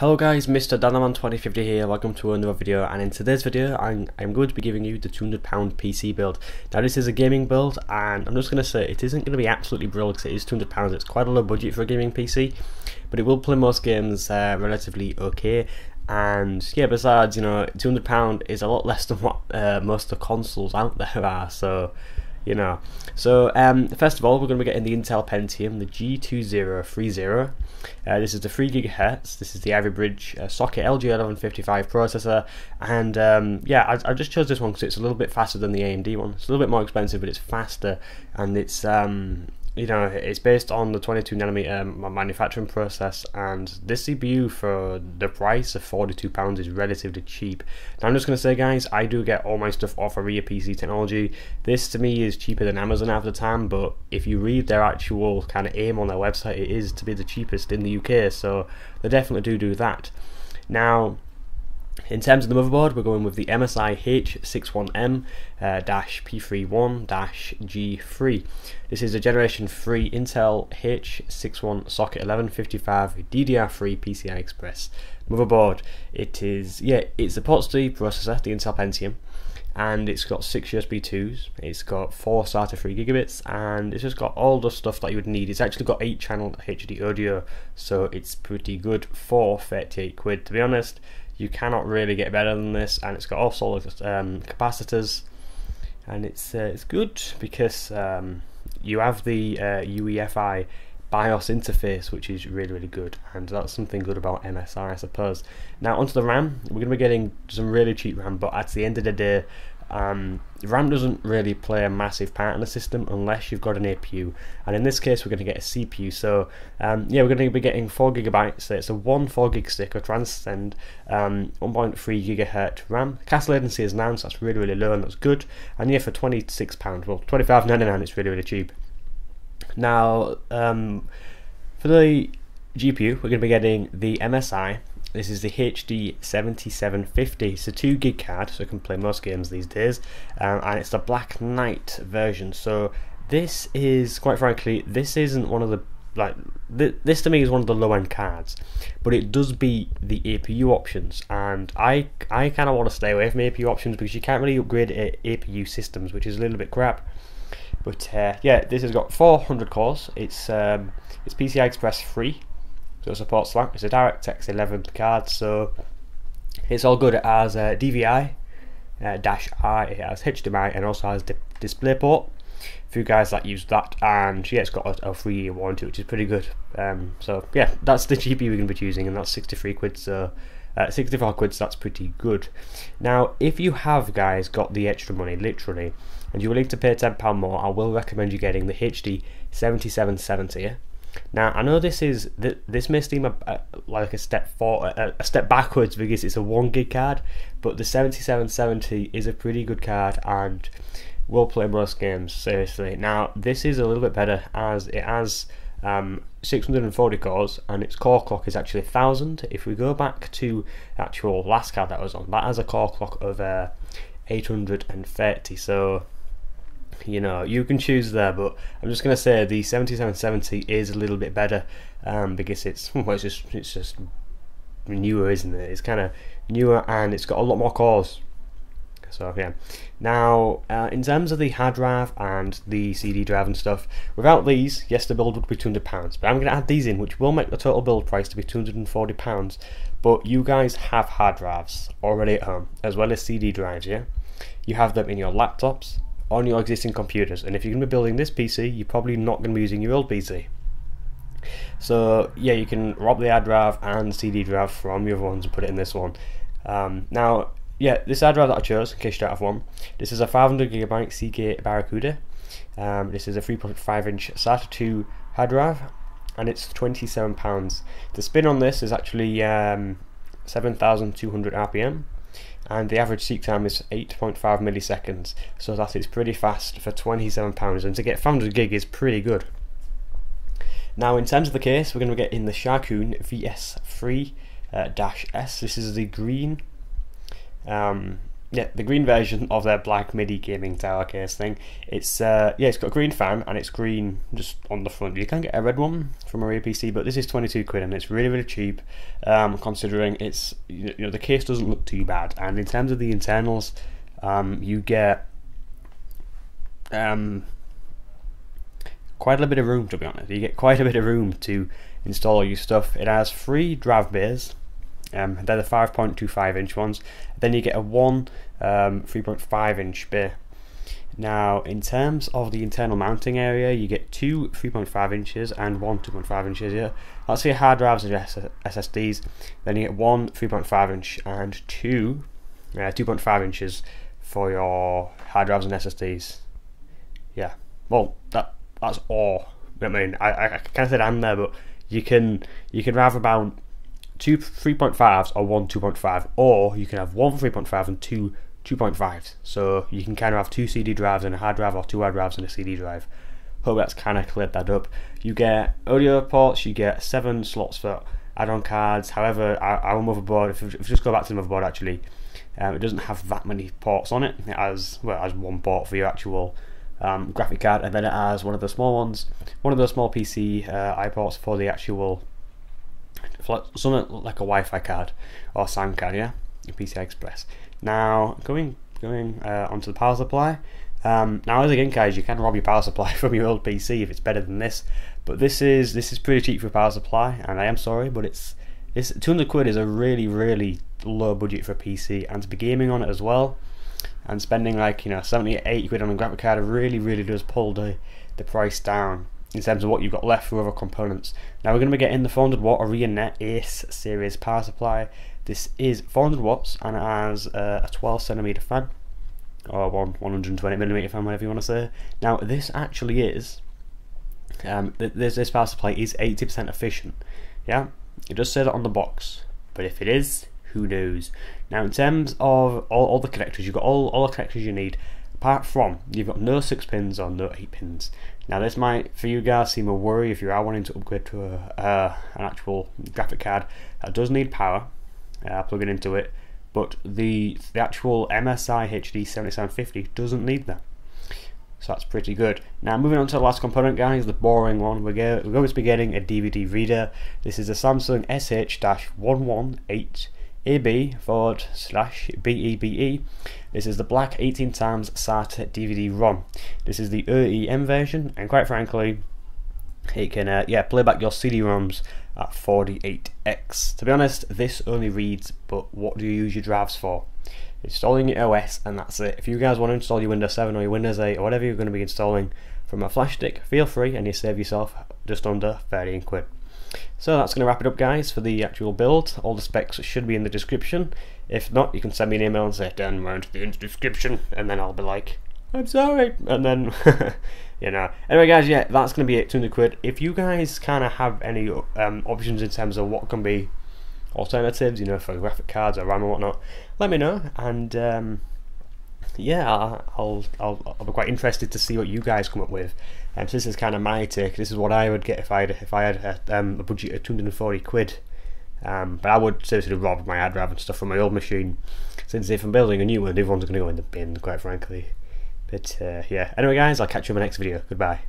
Hello guys, Mr. Danaman2050 here, welcome to another video, and in today's video I'm going to be giving you the £200 PC build. Now this is a gaming build, and I'm just going to say it isn't going to be absolutely brilliant because it is £200, it's quite a low budget for a gaming PC, but it will play most games relatively okay. And yeah, besides, you know, £200 is a lot less than what most of the consoles out there are, so you know. So first of all, we're going to be getting the Intel Pentium, the G2030. This is the 3 GHz. This is the Ivy Bridge socket LG1155 processor, and yeah, I just chose this one because it's a little bit faster than the AMD one. It's a little bit more expensive, but it's faster, and it's you know, it's based on the 22nm manufacturing process, and this CPU for the price of £42 is relatively cheap. Now I'm just going to say, guys, I do get all my stuff off ARIA PC technology. This to me is cheaper than Amazon half the time, but if you read their actual kind of aim on their website, it is to be the cheapest in the UK, so they definitely do that. Now, in terms of the motherboard, we're going with the MSI H61M-P31-G3. This is a Generation 3 Intel H61 socket 1155 DDR3 PCI-Express motherboard. It is, yeah, it supports the processor, the Intel Pentium, and it's got 6 USB 2s, it's got 4 SATA 3 gigabits, and it's just got all the stuff that you would need. It's actually got 8 channel HD audio, so it's pretty good for 38 quid. To be honest, you cannot really get better than this, and it's got all solid capacitors, and it's good because you have the UEFI BIOS interface, which is really good, and that's something good about MSI, I suppose. Now onto the RAM, we're going to be getting some really cheap RAM, but at the end of the day, RAM doesn't really play a massive part in the system unless you've got an APU, and in this case we're going to get a CPU. So yeah, we're going to be getting 4 gigabytes. So it's a 4 gig stick of Transcend, 1.3 gigahertz RAM. Cast latency is 9, so that's really low, and that's good. And yeah, for £26, well, £25.99, it's really cheap. Now for the GPU, we're going to be getting the MSI. This is the HD7750. It's a 2 gig card, so it can play most games these days, and it's the Black Knight version. So this is, quite frankly, this isn't one of the, like, this to me is one of the low end cards, but it does beat the APU options, and I kind of want to stay away from APU options because you can't really upgrade APU systems, which is a little bit crap. But yeah, this has got 400 cores. It's PCI-Express 3. So it supports that. It's a DirectX 11 card, so it's all good. It has DVI, -I, it has HDMI, and also has DisplayPort for you guys that use that. And yeah, it's got a 3-year warranty, which is pretty good. So yeah, that's the GPU we're going to be using, and that's 63 quid. So 64 quid, so that's pretty good. Now, if you have, guys, got the extra money, literally, and you're willing to pay £10 more, I will recommend you getting the HD 7770. Now I know this may seem like a step backwards because it's a 1 gig card, but the 7770 is a pretty good card and will play most games, seriously. Now this is a little bit better as it has 640 cores, and its core clock is actually 1000. If we go back to the actual last card that was on, that has a core clock of 830, so you know, you can choose there, but I'm just going to say the 7770 is a little bit better because it's just newer, isn't it? It's kind of newer, and it's got a lot more cores. So yeah. Now in terms of the hard drive and the CD drive and stuff, without these, yes, the build would be £200, but I'm going to add these in, which will make the total build price to be £240. But you guys have hard drives already at home, as well as CD drives. Yeah, you have them in your laptops, on your existing computers, and if you're going to be building this PC, you're probably not going to be using your old PC. So yeah, you can rob the hard drive and CD drive from your other ones and put it in this one. Now yeah, this hard drive that I chose, in case you don't have one, this is a 500 gigabyte Seagate Barracuda. This is a 3.5 inch SATA 2 hard drive, and it's £27. The spin on this is actually 7,200 RPM. And the average seek time is 8.5 milliseconds, so that is pretty fast for £27, and to get 500 gig is pretty good. Now in terms of the case, we're going to get in the Sharkoon VS3-S. This is the green yeah, the green version of their black Midi gaming tower case thing. It's yeah, it's got a green fan and it's green just on the front. You can get a red one from a PC, but this is 22 quid and it's really, really cheap, considering it's, you know, the case doesn't look too bad. And in terms of the internals, you get quite a bit of room, to be honest. You get quite a bit of room to install your stuff. It has 3 drive bays. They're the 5.25 inch ones. Then you get a 3.5 inch bay. Now, in terms of the internal mounting area, you get 2 3.5 inches and 1 2.5 inches here. That's your hard drives and your SSDs. Then you get 1 3.5 inch and 2 2.5 inches for your hard drives and SSDs. Yeah, well, that's all. I mean, I kind of said and there, but you can have about 2 3.5s or 1 2.5, or you can have 1 3.5 and 2 2.5s. So you can kind of have 2 CD drives and a hard drive, or 2 hard drives and a CD drive. Hope that's kind of cleared that up. You get audio ports, you get 7 slots for add-on cards. However, our motherboard, if you just go back to the motherboard, actually, it doesn't have that many ports on it. It has, well, it has 1 port for your actual graphic card, and then it has one of the small ones, one of those small PCI ports for the actual, something like a Wi-Fi card or SAN card, yeah, PCI-Express. Now, going onto the power supply. Now, as again, guys, you can rob your power supply from your old PC if it's better than this, but this is pretty cheap for power supply, and I am sorry, but it's 200 quid is a really, really low budget for a PC, and to be gaming on it as well, and spending like, you know, 70 or 80 quid on a graphic card really, really does pull the price down in terms of what you've got left for other components. Now we're going to be getting the 400 watt ARIAnet Ace series power supply. This is 400 watts and it has a 12 centimeter fan, or 120 millimeter fan, whatever you want to say. Now this actually is, this power supply is 80% efficient. Yeah, it does say that on the box, but if it is, who knows? Now in terms of all the connectors, you've got all the connectors you need, apart from you've got no 6 pins or no 8 pins. Now this might, for you guys, seem a worry if you are wanting to upgrade to an actual graphic card that does need power, plugging into it, but the actual MSI HD 7750 doesn't need that. So that's pretty good. Now moving on to the last component, guys, the boring one. We're going to be getting a DVD reader. This is a Samsung SH-118 AB/BEBE. This is the black 18x SATA DVD-ROM. This is the OEM version, and quite frankly, it can play back your CD-ROMs at 48x. To be honest, this only reads, but what do you use your drives for? Installing your OS, and that's it. If you guys want to install your Windows 7 or your Windows 8 or whatever you're going to be installing from a flash stick, feel free, and you save yourself just under 13 quid. So that's going to wrap it up, guys, for the actual build. All the specs should be in the description. If not, you can send me an email and say, Dan, we're into the description, and then I'll be like, I'm sorry, and then, you know. Anyway, guys, yeah, that's going to be it, 200 quid. If you guys kind of have any options in terms of what can be alternatives, you know, for graphic cards or RAM or whatnot, let me know, and yeah, I'll be quite interested to see what you guys come up with. So this is kind of my take. This is what I would get if I had a budget of 240 quid. But I would seriously rob my hard drive and stuff from my old machine, since if I'm building a new one, everyone's going to go in the bin, quite frankly. But yeah, anyway, guys, I'll catch you in my next video. Goodbye.